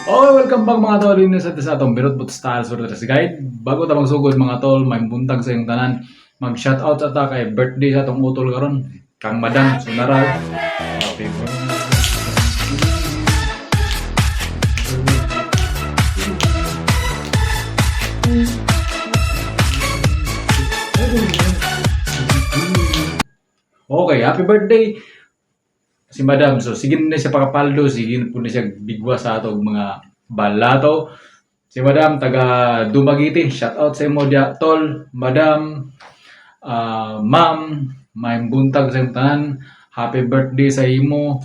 Okay, welcome back mga tol. Yun sa atong Birot But Style Sorters Guide. Bago ta magsugod mga tol, may buntag sa iyong tanan. Mag-shoutout sa ta kay birthday sa atong utol karon. Kang Madam Sunarag. Happy Okay, happy birthday si Madam. So sige na siya pakapaldo, sige po na siya bigwa sa atong mga balato. Si Madam taga Dumaguete. Shoutout sa imo dia tol, Madam. Ma'am, may buntag sa iyong tanan. Happy birthday sa imo.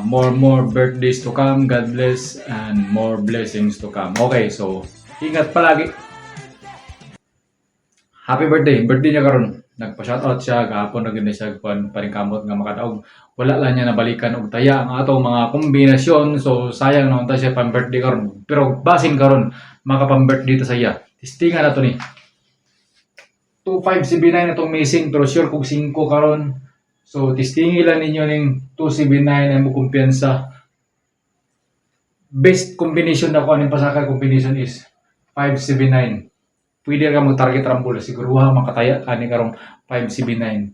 More birthdays to come. God bless and more blessings to come. Okay, so ingat palagi. Happy birthday. Birthday niya karon. Nagpa-shoutout siya gahapon na gani siya paningkamot nga makadaog. Wala lang niya nabalikan og taya ang atong mga kombinasyon. So sayang naman ta siya pang birthday karon. Pero basin karon makapang birthday ta sa iya. Testingan nato ni. 2579 na itong missing pero sure kung 5 karon. So testingin lang ninyo ning 279 ay mo kumpiyansa. Best combination na ko aning pasaka combination is 579. Pwede ka mag-target rumble siguro makataya ka ni karong 579.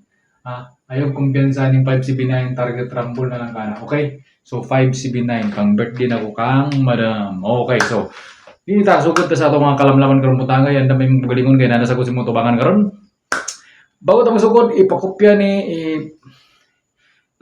Ayaw kumpiyansa ning 579 target rumble na lang kana. Okay? So 579 pang birthday na ko kang Madam. Okay, so dili ta sugod ta sa atong mga kalamlaman karon putangay anda may magalingon kay nana sa kusi mo tubangan karon. Bago ta masugod ipakopya ni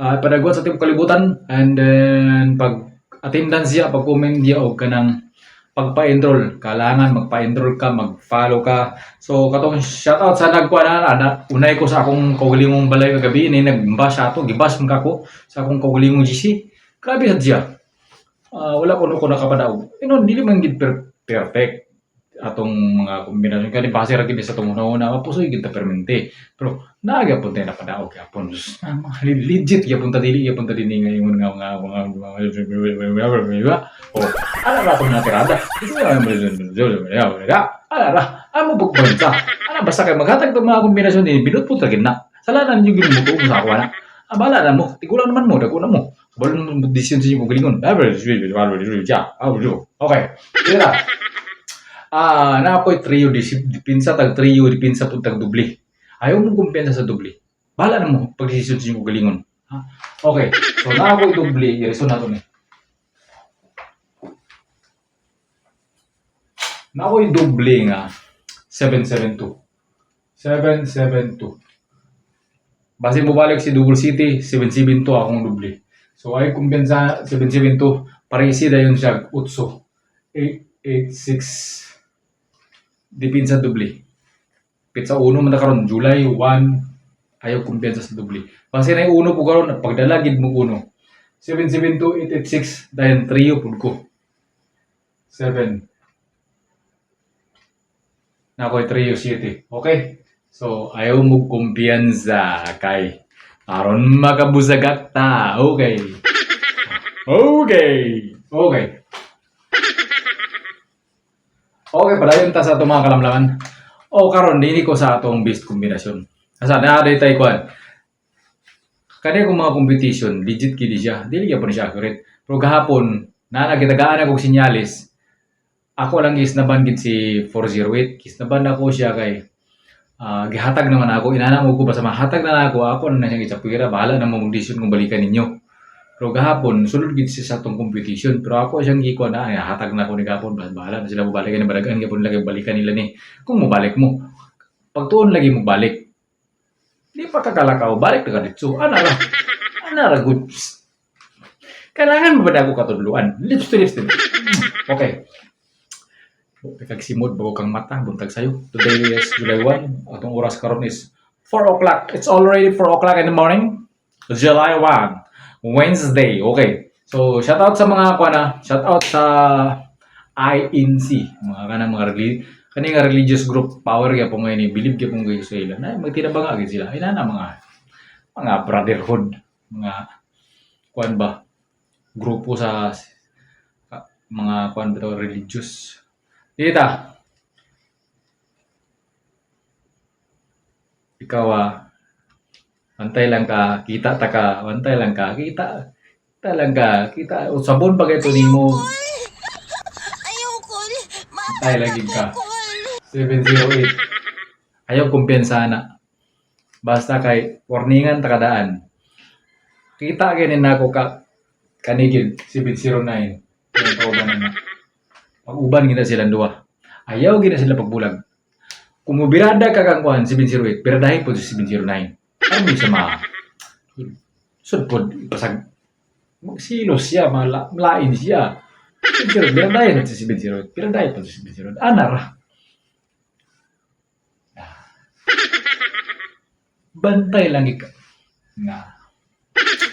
padagwat sa atong kalibutan and then pag attendance siya pag comment dia og kanang pagpa-enroll. Kailangan magpa-enroll ka, mag-follow ka. So katong shoutout sa nagkuha na unay ko sa akong kaugalingong balay kagabi ni nag-bash ato, gibash man kako sa akong kaugalingong GC. Grabe sadya. Wala ko nakapadaog. Dili man gid perfect atong mga kombinasyon kani base ra gid sa tumunaw mapusoy gid ta permente pero naagapon tayo napadaog gyapon legit gyapon ta dili gyapon ta dinhi ngayon nga oh ala ra to na tirada ala ra amo bugbanta ala basta kay maghatag tong mga kombinasyon ni binutput ra gid na salanan niyo gid mo sa ako na abala na mo tigulan naman mo dako na mo balo mo decision sa imong galingon okay dira na ako'y trio dipinsa tag trio dipinsa pud tag dubli. Ayaw mo kumpiyansa sa dubli. Bahala na mo pag decision sa imong galingon. Okay. So na ako'y dubli, i-reason nato ni. Na ako'y dubli nga 772. 772. Base mo balik si Double City 772 akong dubli. So ay kumpiyansa 772 parisi dayon siya 8 886 dipinsa dubli. Pizza 1 man karon July 1 ayaw kumpiyansa sa dubli. Kasi na 1 po karon pagdala gid mo 1. 772 886 dayon trio pud ko. 7 na ko'y trio 7. Okay? So ayaw mo kumpiyansa kay aron makabusagak ta. Okay. Okay. Okay. Okay, padayon ta sa atong mga kalamlaman. Karon dili ko sa atong best kombinasyon. Asa na day tay kwan. Kani ko mga competition, legit gid siya. Dili gyapon siya accurate. Pero gahapon na nagitagaan ako og sinyalis. Ako lang gisnaban gid si 408. Gisnaban ako siya kay gihatag naman ako. Inana mo ko basta mahatag na ako na siyang gitsapira. Bahala na mo mag-decision kung balikan ninyo. Pero gahapon, sulod gid siya sa atong competition. Pero ako siyang giko na, hatag na ako ni gahapon. Bahala na sila mabalikan ni balagan. Gapon lagi balikan nila ni. Kung mabalik mo. Pag tuon lagi mo balik. Di pa kakalakaw. Balik na ka dito. Ana ra good. Kailangan mo ba na ako katudluan? Lips to lips. Okay. Kagsimod bago kang mata. Buntag sayo. Today is July 1. Atong oras karon is 4 o'clock. It's already 4 o'clock in the morning. July 1. Wednesday. Okay. So, shout out sa mga shout out sa INC, mga nga religious group power gyapon ngayon believe gyapon gyud sa ila. Na magtinabanga gyud sila. Ina na mga brotherhood, mga ba grupo sa mga bitaw religious. Dita. Ikaw antay lang ka, kita, sabon pa ito nimo. Bantay lagi ka. 708. Ayaw kumpiyansa na. Basta kay warningan takadaan. Kita ganin na ako kanigid 709. Yung kauban na. Pag-uban gina silang duwa. Ayaw gina sila pagbulag. Kung mubirada ka kang kuhan 708, biradahin po sa 709. Ano mo siya sudpod pasag magsilos siya, malain siya. 708, biradahin sa 708. Biradahin po sa 708. Anar. Bantay lang ikaw. Na.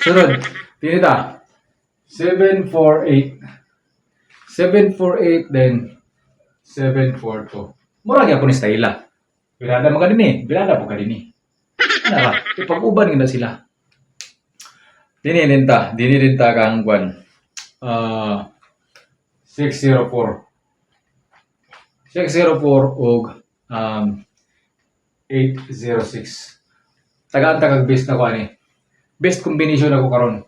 Sunod. Tinita. 748. 748 then 742. Murag ako ni Stayla. Birada mo ka din eh. Birada po ka din eh. Ano ka? Ipag-uban nga sila. Dinilinta kang kwan. 604. 604 og 806. Tagaan-tagag best na kwan eh. Best combination ako karon.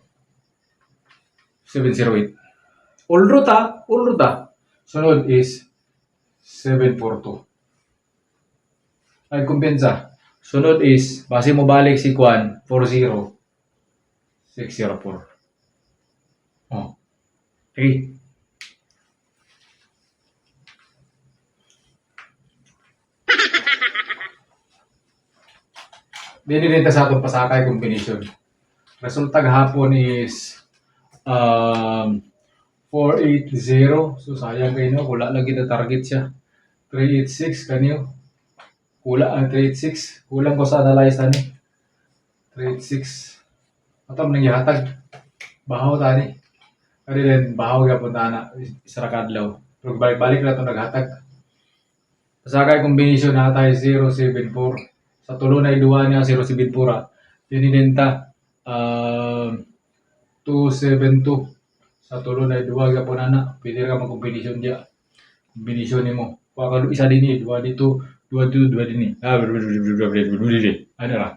708. Ulruta. Sunod is 742. Ay kumpensa. Sunod is, base mo balik si Kwan, 40. 604. Oh. Okay. Dinilita sa atong pasakay combination. Resulta gahapon is 480. So sayang kayo no, wala lagi na target siya. 386 kanyo. Wala ang 386. Kulang ko sa analyze tani. 386. Atam nang ihatag. Bahaw tani. Kaya din bahaw ka punta na. Isara kadlaw. Pero balik na ito naghatag. Pasakay combination na tayo 074. Sa tulo na iduwa niya 074. Dinidenta 272. Sa tulo na iduwa ka po na. Pwede ka mag-combination niya. Combination ni mo. Kung isa din eh. Dua dito. Dua din eh. Ano ra?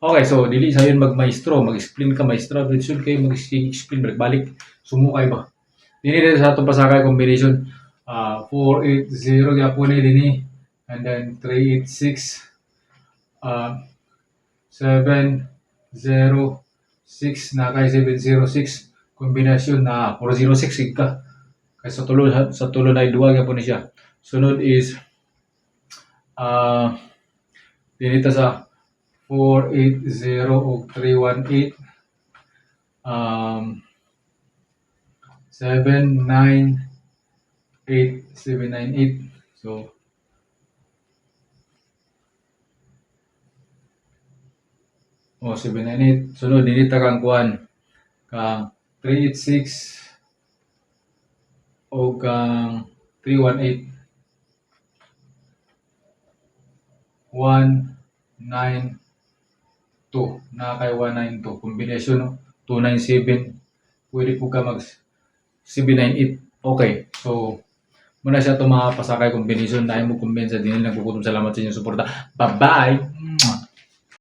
Okay, so dili sa yun mag-maestro. Mag-explain ka maestro. Should kayo mag-explain balik. Sumukay ba? Dili din sa itong pasakay combination. 480 yapon din eh. And then 386. 706 na kay 706. Kombinasyon na 406 ka. Kaya sa tulo na iduwag yapon ni siya. Sunod is dinito sa 480 o 318 798 so o 798 sunod dinito kang kuan kang 386 o kang 318 192 na kay 192 combination no 297 pwede po ka mag 798 okay so muna siya itong mga pasakay combination dahil mo kumbensa din nagkukutom salamat sa inyong suporta bye bye